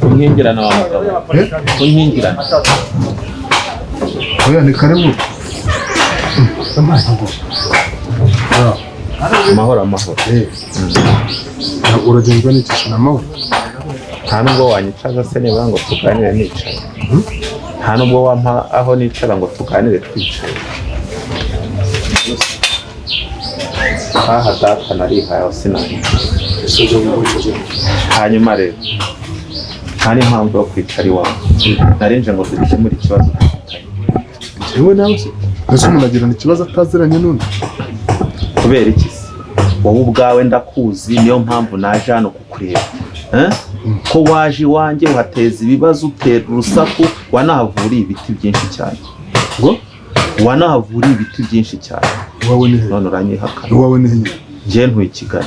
Kunyingirana wa mugabo. Kunyingirana. Oya ni karibu. Amahoro. Uragenzwa n'iki na mahoro? Nta nubwo wanyicaza se niba ngo tuganire nicaye. Nta nubwo wampa aho nicara ngo tuganire twicaye. Aha data narihaye sinari. Hanyuma rero nta n'impamvu yo kwicara iwawe. Narinje ngo dukemure ikibazo dufitanye. Jewe nawe se ese umuntu agirana ikibazo ataziranye n'undi? Kubera iki se? Wowe ubwawe ndakuzi, niyo mpamvu naje hano kukureba. Ko waje iwanjye uhateza ibibazo, utera urusaku, wanahavuriye ibiti byinshi cyane. Ngo wanahavuriye ibiti byinshi cyane. Wowe ni he? None uranyihakana. Wowe ni he? Njye ntuye Kigali.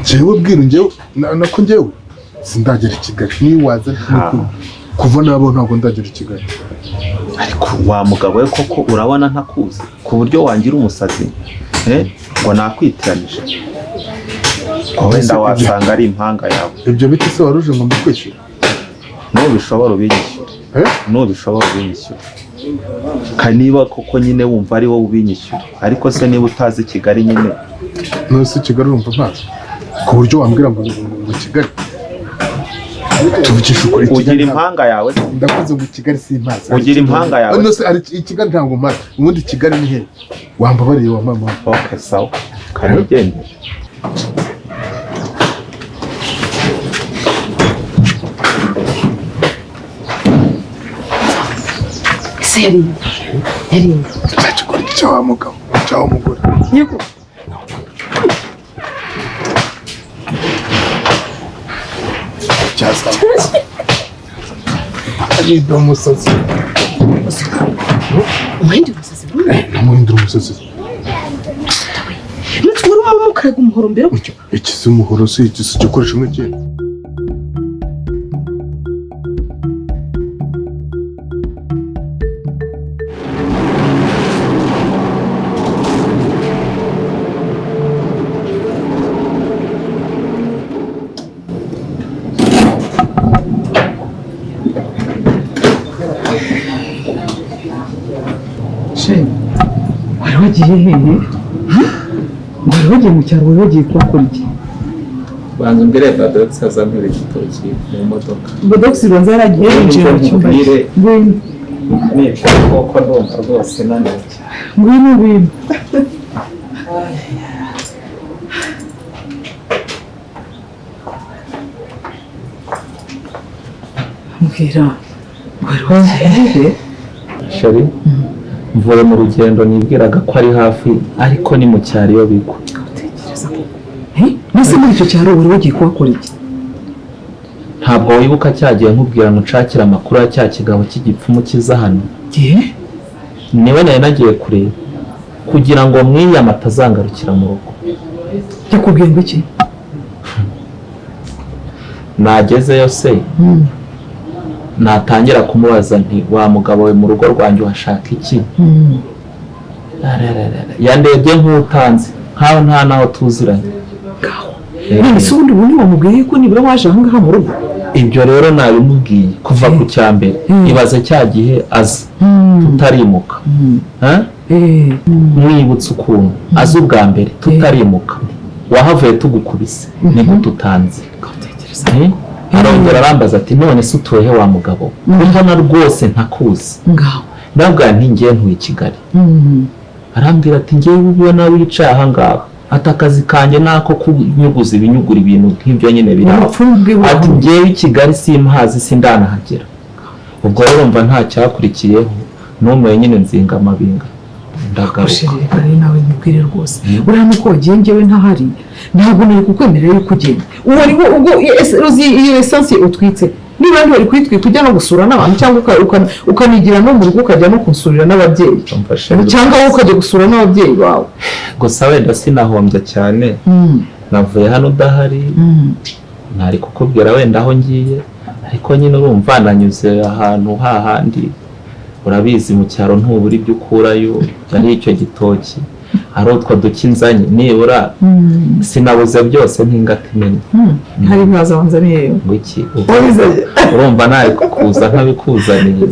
Jewe bwira njyewe nako njyewe sindagera Kigali. Ni waza kuva nabo ntabwo ndagera Kigali. Ariko wa mugabo we koko urabona ntakuzi ku buryo wangira umusazi ngo nakwitiranije. Wenda wasanga ari impanga yawe. Ibyo biti se waruje ngo mbikwishyure? Nubishobora ubinyishyure. Nubishobora ubinyishyure. Kaniba koko nyine wumva ari wowe ubinyishyure. Ariko se niba utazi Kigali nyine. Nose Kigali urumva mpazi. Ku buryo wambwira ngo Kigali. Tuvugisha ukuri ugira impanga yawe. Ndakuze ngo Kigali si impazi. Ugira impanga yawe. Nose ari Kigali ntango mpazi. Ubundi Kigali ni he? Wambabariye wa mama. Okay, sawa. Kanigende. Seri. Cyakora cyawa mugabo, cyawa mugore. Yego. Cyasa. Ari domusozi. Umuhindi umusozi. Umuhindi umusozi. Nutwara umukaraga umuhoro mbere gutyo. Iki si umuhoro si iki si gikoresho nk'iki. Wari wagiye hehe? Wari wagiye mu cyaro, wari wagiye kuhakora iki? Banza umbwire Badox azamura igitoki mu modoka. Badox banza yaragiye yinjira mu cyumba. Nica koko ndumva rwose naniwe. Ngwino. Mbwira, wari wagiye hehe? Sheri, mvuye mu rugendo nibwiraga ko ari hafi ariko ni mu cyaro iyo bigwa. Utekereza ko nase muri icyo cyaro wari wagiye kuhakora iki? Ntabwo wibuka cyagiye nkubwira ntucakira amakuru ya cya kigabo cy'igipfumu kiza hano. Niwe nari nagiye kureba kugira ngo mwiyama atazangarukira mu rugo. Yakubwiye ngo iki? Nagezeyo se natangira kumubaza nti wa mugabo we mu rugo rwanjye uhashaka iki? Yandebye nk'utanze nkaho nta naho tuziranye. None se ubundi wamubwiye ko nibura waje aha ngaha mu rugo? Ibyo rero nabimubwiye kuva ku cyambere. Ibaze cya gihe aza tutarimuka. Mwibutse ukuntu aza ubwa mbere tutarimuka. Wahavuye tugukubise nibwo tutanze. Arongera arambaza ati none se utuye wa mugabo? Mbona rwose ntakuzi. Ndabwira nti ngiye ntuye Kigali. Arambwira ati ngiye ubona wicaye aha ngaha. Ati akazi kanjye nako kunyuguza ibinyugura ibintu nk'ibyo nyine biraho. Ati ngiye i Kigali simpazi sindanahagera. Ubwo rero mva nta cyakurikiyeho n'umwe nyine nzinga amabinga. Ndagaruka. Kare nawe ntibwire rwose. Uriya nuko wagiye njyewe ntahari. Ntabwo nari kukwemerera yuko ugenda. Uwari ubwo iyo essence utwitse. Niba ndi wari kwitwika ujya no gusura n'abantu cyangwa ukanigira no mu rugo ukajya no kunsurira n'ababyeyi. Cyangwa ukajya gusura n'ababyeyi bawe. Gusa wenda sinahombye cyane. navuye hano udahari ntari kukubwira wenda aho ngiye, ariko nyine urumva nanyuze ahantu hahandi urabizi mu cyaro ntubura ibyo ukurayo, ari icyo gitoki hari utwo dukinzanye nibura sinabuze byose nk'ingata imenya. hari ibibazo wanzaniye ngo iki urumva nawe kukuza nkabikuzaniye.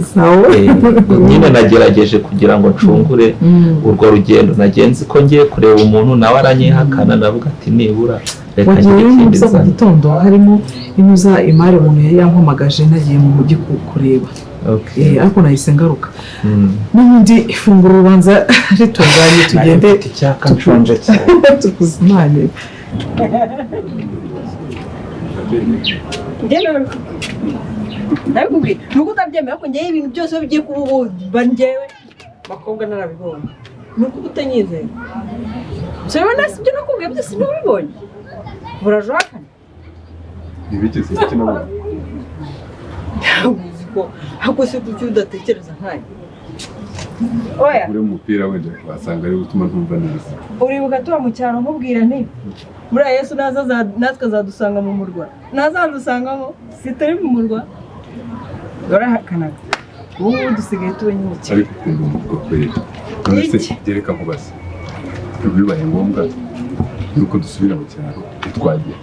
Nyine nagerageje kugira ngo ncungure urwo rugendo, nagenzi ko ngiye kureba umuntu nawe aranyihakana, navuga ati nibura reka ngire ikindi mu gitondo harimo inuza imari umuntu yari yampamagaje nagiye mu mujyi kureba. Ariko nahise ngaruka n'ubundi ifunguro ubanza ritunganye tugende icyaka nshonje cyane tukuzimane. Ndabikubwira nuko utabyemera ko ngewe ibintu byose bigiye kuba ubu njyewe bakobwa narabibonye, nuko utanyizera sibyo nasi ibyo nakubwiye byose ntubibonye burajwakana ibigeze iki nabwo ahubwo se kuki udatekereza nkayo. Oya uri umupira wenda wasanga ari gutuma ntumva neza. Uribuka tuba mu cyaro nkubwira nti muri Yesu naza natwe azadusanga mu murwa, nazadusangamo sitari mu murwa urahakanaga. Ubu dusigaye tuba nyine cyane ariko ukunda umurwa kwera none se gereka nkubase bibaye ngombwa nuko dusubira mu cyaro twagiye.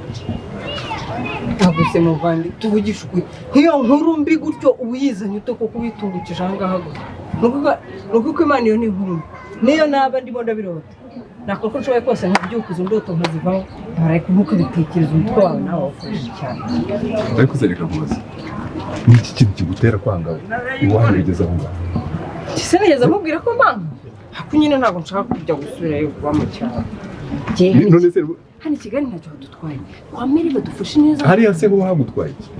ntabwo se muvandi tuvugisha ukuri, nk'iyo nkuru mbi gutyo ubu yizanye ute kuko ubitungukije aha ngaha gusa nuko uko Imana iyo ni inkuru mbi, niyo naba ndimo ndabirota nakora uko nshoboye kose nkabyuka izo ndoto nkazivamo, ariko nkuko ubitekereza umutwe wawe nawe wafashe cyane. ariko uzareka nkubase n'iki kintu kigutera kwanga iwanyu bigeze aho ngaho? sinigeze amubwira ko mpanga ariko nyine ntabwo nshaka kujya gusubirayo kuba mu cyaro. none se hano i Kigali ntacyo badutwaye, kwa Mary badufashe neza. hariya se ho hagutwaye iki?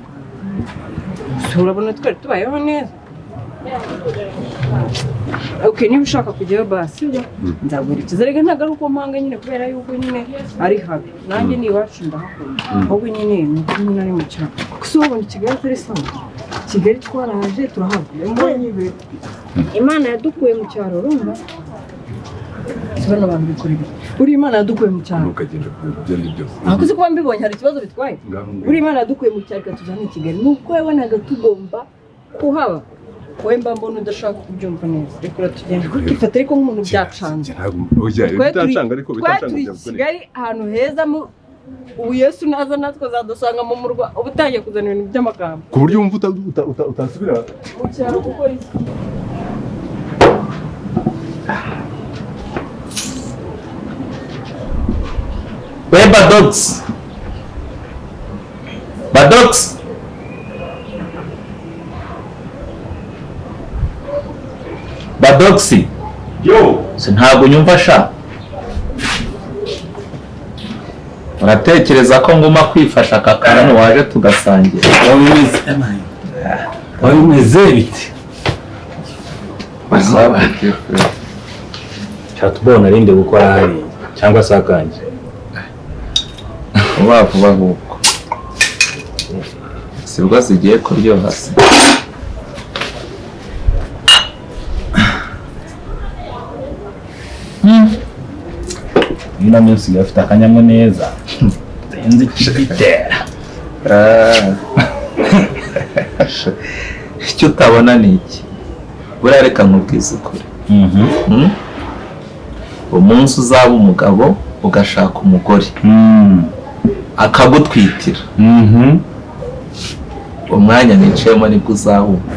urabona twari tubayeho neza. Niba ushaka kujyayo basi nzaguherekeza, reka ntabwo ari uko mpanga nyine kubera yuko nyine ari habi, nanjye ni iwacu ndahakunda, ahubwo nyine ni uko nyine ari mu cyaro. gusa ubona Kigali atari sawa, Kigali twaraje turahabwa Imana yadukuye mu cyaro urumva bano abantu bikorera uri Imana yadukuye mu cyaro ntukagende ku bintu byandi byose. akoze kuba mbibonye hari ikibazo bitwaye. uri Imana yadukuye mu cyaro ikatuzana i Kigali, nuko yabonaga tugomba kuhaba. wowe mba mbona udashaka kubyumva neza, reka uratugenda kwifata ariko nk'umuntu byacanze. Turi Kigali ahantu heza, ubu Yesu naza natwe azadusanga mu murwa, uba utangiye kuzana ibintu by'amagambo ku buryo wumva utasubira mu cyaro gukora iki? Badogs Badogsi yo ntabwo unyumva sha, uratekereza ko nguma kwifasha aka kantu waje tugasangira? wabimeze bite? cyatubona arinde gukora hari cyangwa se akanje vuba ahubwo sibwo zigiye kuryoha se. ino minsi gafite akanyamuneza nzi ikibitera. icyo utabona ni iki? buriya reka nkubwize ukuri, umunsi uzaba umugabo ugashaka umugore akagutwitira, umwanya nicayemo nibwo uzahumva,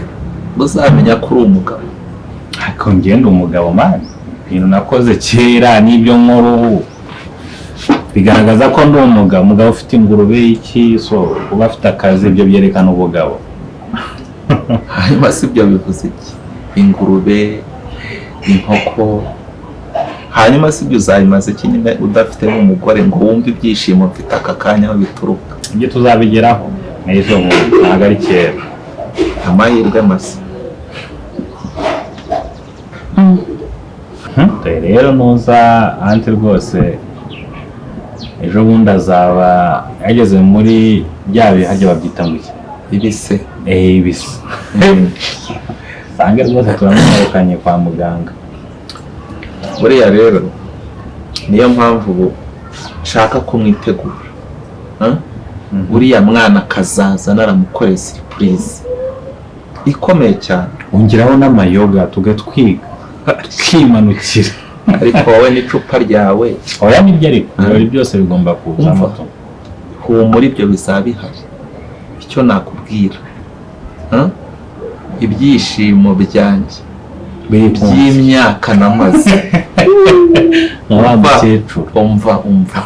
uzamenya ko uri umugabo. ariko ngenda umugabo mani, ibintu nakoze kera n'ibyo nkuru bigaragaza ko ndi umugabo. umugabo ufite ingurube iki, so uba afite akazi, ibyo byerekana ubugabo. hanyuma si ibyo bivuze iki? ingurube, inkoko, hanyuma si ibyo uzabimaze iki nyine udafite n'umugore ngo wumve ibyishimo mfite aka kanya aho bituruka? ibyo tuzabigeraho n'ejo bundi, ntabwo ari kera. amahirwe masa. rero nuza anti rwose ejo bundi azaba yageze muri bya bihajya babyita ngo iki, ibise. ibise sange rwose turamutandukanye kwa muganga. buriya rero niyo mpamvu ubu nshaka kumwitegura uriya mwana akazaza naramukoreye surprise ikomeye cyane, ongeraho n'amayoga tugatwiga kimanukira. ariko wowe n'icupa ryawe oya nibyo, ariko ibirori byose bigomba kuza moto. humura ibyo bizaba bihari. icyo nakubwira ibyishimo byanjye by'imyaka namaze umva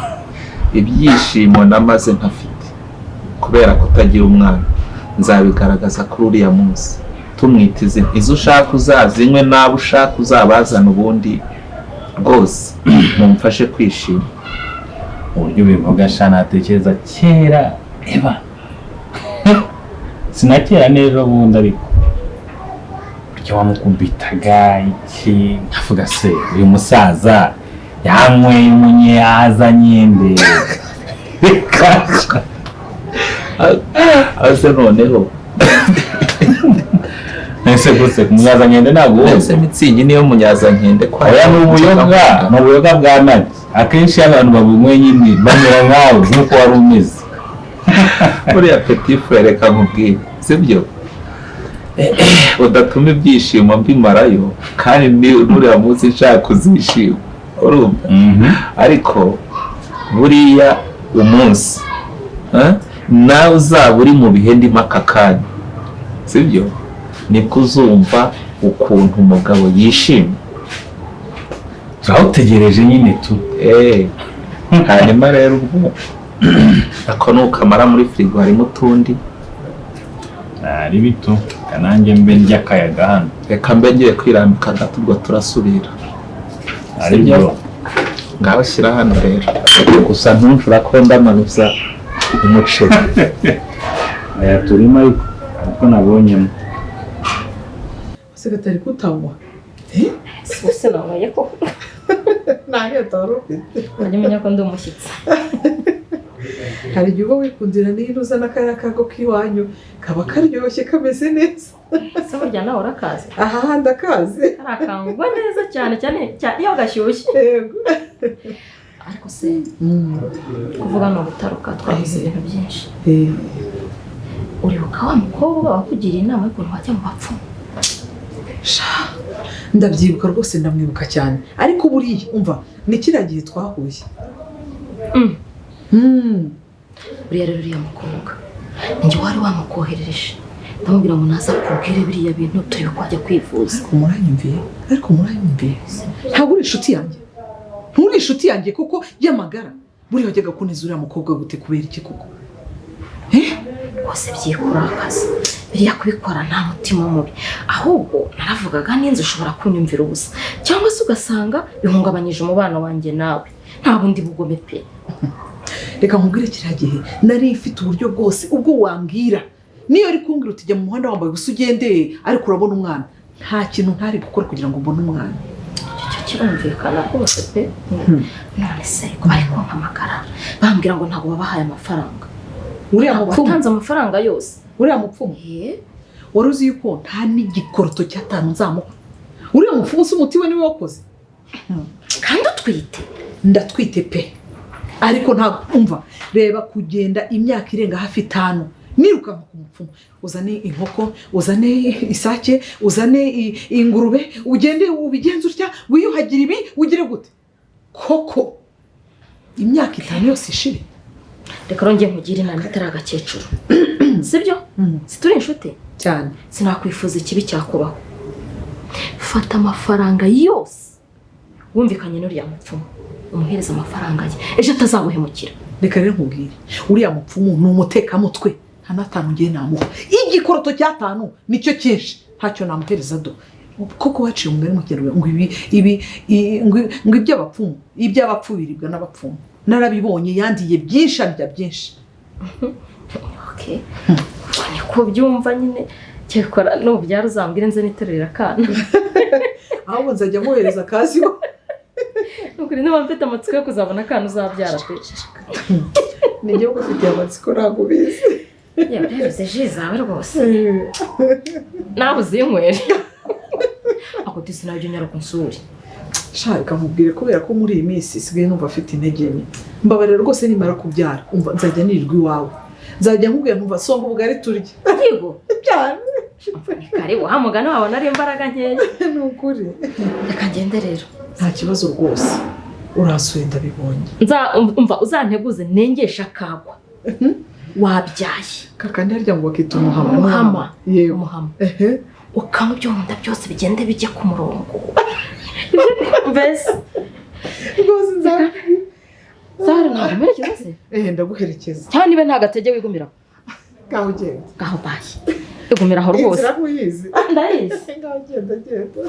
ibyishimo namaze ntafite kubera kutagira umwana nzabigaragaza kuri uriya munsi. tumwitize izo ushaka uzazinywe, n'abo ushaka uzabazana, ubundi rwose mumfashe kwishima. uburyo bivuga sha natekereza kera eba sinakera neza bundi, ariko buryo wamukubitaga iki nkavuga se uyu musaza yanyweye umunyaza nyende aze noneho ese guse umunyaza nyende ntabwo ese mitsingi niyo munyaza nkende kwa oya n'ubuyoga bwa naki akenshi abantu babunyweye nyine bamera nkawe nk'uko wari umeze. uriya petit frere kamubwira sibyo udatuma ibyishimo mbimarayo, kandi n'uriya munsi nshaka kuzishima urumva. ariko buriya umunsi nawe uzaba uri mu bihe ndimo aka kanya sibyo, niko uzumva ukuntu umugabo yishimye. turawutegereje nyine tu. hanyuma rero ubwo ako nukamara muri firigo harimo utundi ari bito, kanange mbe ndya akayaga hano. reka mbe ngiye kwirambika gato ubwo turasubira. ari byo ngaho shyira hano rero, gusa ntumvura ko ndamanuza umuceri. aya turimo ariko nabonyemo sekretari kutanywa Ese nabaye ko ntayo ufite. najya umenya ko ndi umushyitsi. hari igihe uba wikundira niba uzana kariya kago k'iwanyu kaba karyoshye kameze neza. Ese burya nawe urakazi? aha ndakazi. Karakangwa neza cyane iyo gashyushye. yego. ariko se kuvuga no gutaruka twavuze ibintu byinshi. uribuka wa mukobwa wakugiriye inama y'ukuntu wajya mu bapfumu? ndabyibuka rwose, ndamwibuka cyane, ariko buriya umva ni kiriya gihe twahuye. buriya rero uriya mukobwa njye wari wamukoherereje ndamubwira ngo naza kubwire biriya bintu turi kwajya kwivuza. ariko muranyumviye ntabwo uri inshuti yanjye, nturi inshuti yanjye kuko y'amagara. buriya wajyaga kuneza uriya mukobwa gute kubera iki koko? rwose byikura akazi biriya kubikora nta mutima mubi, ahubwo naravugaga n'inzu ushobora kunyumvira ubusa cyangwa se ugasanga bihungabanyije umubano wanjye nawe, nta bundi bugome pe. reka nkubwire kiriya gihe nari ifite uburyo bwose ubwo wambwira niyo ari kumbwira uti jya mu muhanda wambaye gusa ugendeye ariko urabona umwana, nta kintu ntari gukora kugira ngo mbone umwana. icyo kirumvikana rwose pe. none se ko bari kumpamagara bambwira ngo ntabwo babahaye amafaranga. uriya mupfumu watanze amafaranga yose. uriya mupfumu wari uzi yuko nta n'igikoroto cy'atanu nzamuha. uriya mupfumu si umuti we niwe wakoze. kandi utwite? ndatwite pe, ariko ntabwo umva. reba kugenda imyaka irenga hafi 5 nirukanka ku mupfumu, uzane inkoko, uzane isake, uzane ingurube, ugende ubigenza utya, wiyuhagira ibi, ugire gute koko imyaka 5 yose ishire. reka rongeye nkugire inama itari agakecuru sibyo? situri inshuti cyane, sinakwifuza ikibi cyakubaho. fata amafaranga yose wumvikanye n'uriya mupfumu umuhereza amafaranga ye, ejo atazaguhemukira. reka rero nkubwire uriya mupfumu ni umutekamutwe, nta n'atanu ngiye namuha. igikoroto cy'atanu nicyo cyinshi, ntacyo namuhereza do. koko waciye umugani mu kinyarwanda ngo iby'abapfu biribwa n'abapfumu. narabibonye, yandiye byinshi arya byinshi. okay ni ko byumva nyine cyekora n'ubyara uzambwire nze niterurira akana. ahubwo nzajya muhereza akazi ho. nukuri niba mfite amatsiko yo kuzabona akana uzabyara pe. ni igihugu ufitiye amatsiko ntabwo ubizi. yewe rero ji zawe rwose nawe uzinywere. ako disi nabyo nyara kunsuri. shaka nkubwire kubera ko muri iyi minsi sigaye numva afite intege nke mbabarira rwose nimara kubyara umva nzajya nirirwa iwawe nzajya nkubwira ntumva songa ubugari turya yego cyane kare wa mugana wawe nari imbaraga nkeya ni ukuri reka ngende rero nta kibazo rwose urasuye ndabibonye umva uzanteguze nengesha akagwa wabyaye kakandi harya ngo bakita umuhama umuhama yewe umuhama ehe ukanywa ibyo mu nda byose bigende bijye ku murongo mbese rwose zahari ntabwo umerekeza se ndaguherekeza cyangwa niba nta gatege wigumira ngaho ugenda ngaho baye igumira aho rwose inzira ntuyizi ndayizi ngaho ugenda genda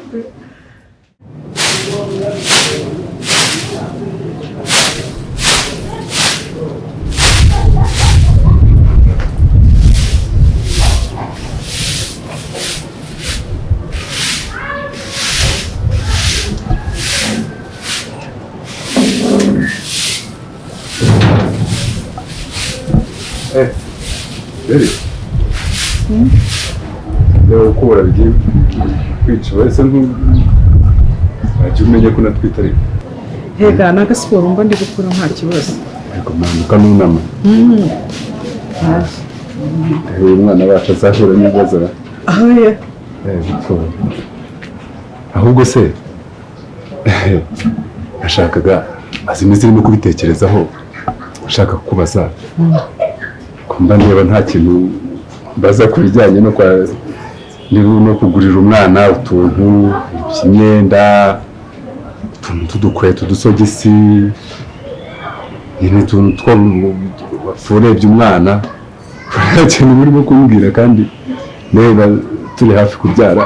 Beri reba uko urabigiye kwica wese ntujya umenya ko natwite ariko hega ni agasiporo mba ndi gukora nta kibazo ariko mpanuka n'unama uyu mwana wacu azahura n'ibibazo ahubwo se nashakaga maze iminsi irimo kubitekerezaho nshaka kubaza kumba niba nta kintu mbaza ku bijyanye no kugurira umwana utuntu imyenda utuntu tw'udukweto udusogisi nyine utuntu urebye umwana nta kintu urimo kumbwira kandi niba turi hafi kubyara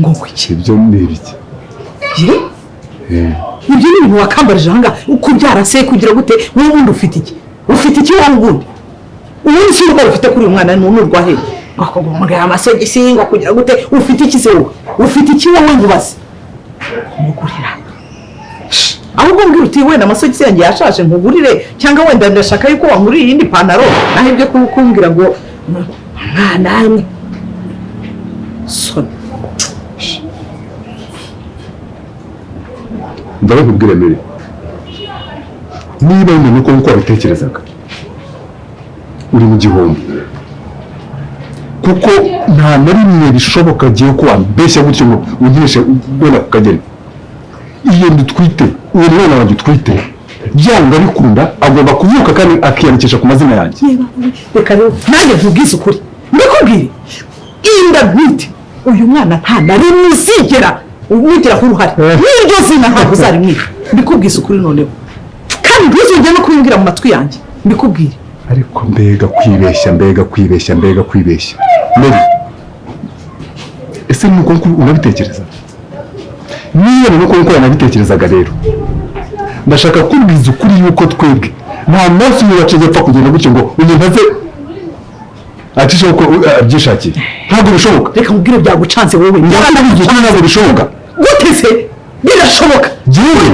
ngo iki ibyo ni ibiki ibyo ni ibintu wakambarije ahangaha kubyara se kugira gute wowe ubundi ufite iki wowe ubundi ubundi si urwara ufite kuri uyu mwana ni urwahe ngo amasogisi ngo kugira gute ufite iki se wowe ufite iki wowe nkubaze kumugurira ahubwo mbwira uti wenda amasogisi yanjye yashaje nkugurire cyangwa wenda ndashaka yuko wangurira iyindi pantaro naho ibyo kumbwira ngo mwana soni ndabe nkubwire mbere niba wenda nuko nkuko wabitekerezaga uri mu gihombo kuko nta na rimwe bishoboka agiye ko wambeshya gutyo ngo ugirishe ubona ku kageni iyo dutwite uwo mwana wanjye utwite byanga bikunda agomba kuvuka kandi akiyandikisha ku mazina yanjye reka rero nanjye nkubwize ukuri ndakubwire inda ntwite uyu mwana nta na rimwe uzigera umwigiraho uruhare n'iryo zina ntabwo uzarimwica mbikubwize ukuri noneho kandi ntuzongere no kubimbwira mu matwi yanjye mbikubwire ariko mbega kwibeshya Mary ese nuko unabitekereza niba nuko unabitekerezaga rero ndashaka kubwiza ukuri yuko twebwe nta munsi waciye apfa kugenda gutyo ngo umuntu aze acisha uko abyishakiye ntabwo bishoboka reka nkubwire byagucanze wowe ntabwo bishoboka gute se birashoboka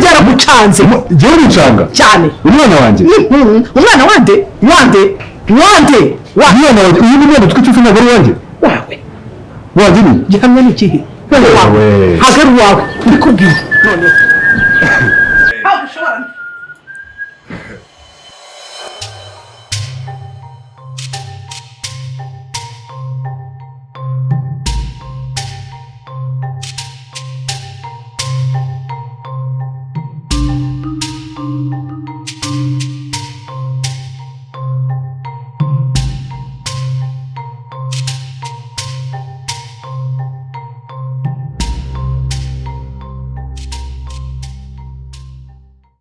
byaragucanze jyewe nicanga cyane umwana wanjye umwana wande umwana wanjye uyu ni mwana twite ntabwo ari wanjye wawe ni gihamya ni ikihe ntabwo ari uwawe mbikubwire noneho